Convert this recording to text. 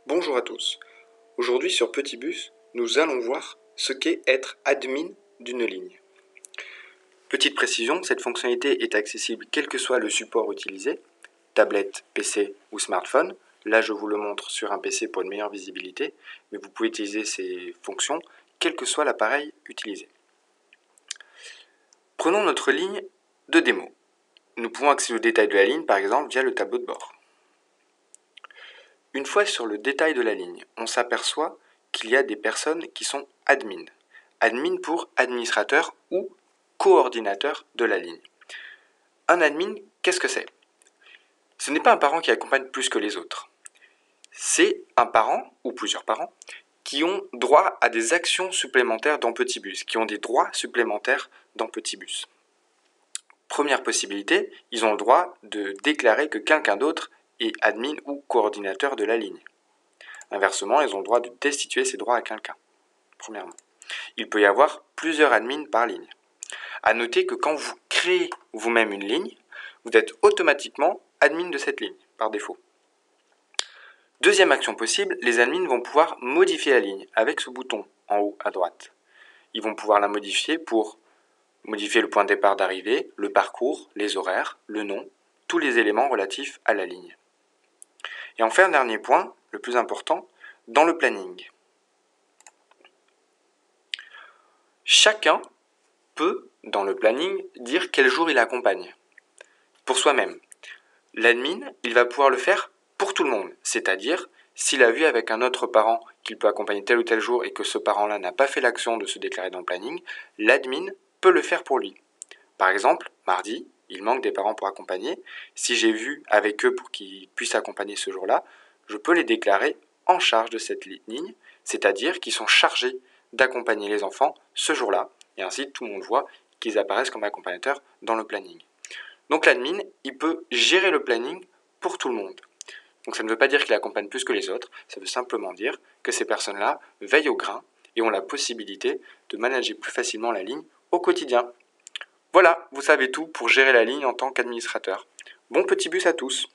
Bonjour à tous. Aujourd'hui sur Petit Bus, nous allons voir ce qu'est être admin d'une ligne. Petite précision, cette fonctionnalité est accessible quel que soit le support utilisé, tablette, PC ou smartphone. Là, je vous le montre sur un PC pour une meilleure visibilité, mais vous pouvez utiliser ces fonctions quel que soit l'appareil utilisé. Prenons notre ligne de démo. Nous pouvons accéder aux détails de la ligne, par exemple, via le tableau de bord. Une fois sur le détail de la ligne, on s'aperçoit qu'il y a des personnes qui sont admin. Admin pour administrateur ou coordinateur de la ligne. Un admin, qu'est-ce que c'est? Ce n'est pas un parent qui accompagne plus que les autres. C'est un parent ou plusieurs parents qui ont droit à des actions supplémentaires dans Petit Bus, qui ont des droits supplémentaires dans Petit Bus. Première possibilité, ils ont le droit de déclarer que quelqu'un d'autre est admin ou coordinateur de la ligne. Inversement, ils ont le droit de destituer ces droits à quelqu'un. Premièrement, il peut y avoir plusieurs admins par ligne. A noter que quand vous créez vous-même une ligne, vous êtes automatiquement admin de cette ligne, par défaut. Deuxième action possible, les admins vont pouvoir modifier la ligne avec ce bouton en haut à droite. Ils vont pouvoir la modifier pour modifier le point de départ d'arrivée, le parcours, les horaires, le nom, tous les éléments relatifs à la ligne. Et enfin, dernier point, le plus important, dans le planning. Chacun peut, dans le planning, dire quel jour il accompagne, pour soi-même. L'admin, il va pouvoir le faire pour tout le monde, c'est-à-dire, s'il a vu avec un autre parent qu'il peut accompagner tel ou tel jour et que ce parent-là n'a pas fait l'action de se déclarer dans le planning, l'admin peut le faire pour lui. Par exemple, mardi, il manque des parents pour accompagner. Si j'ai vu avec eux pour qu'ils puissent accompagner ce jour-là, je peux les déclarer en charge de cette ligne, c'est-à-dire qu'ils sont chargés d'accompagner les enfants ce jour-là, et ainsi tout le monde voit qu'ils apparaissent comme accompagnateurs dans le planning. Donc l'admin, il peut gérer le planning pour tout le monde. Donc ça ne veut pas dire qu'il accompagne plus que les autres, ça veut simplement dire que ces personnes-là veillent au grain et ont la possibilité de manager plus facilement la ligne au quotidien. Voilà, vous savez tout pour gérer la ligne en tant qu'administrateur. Bon petit bus à tous!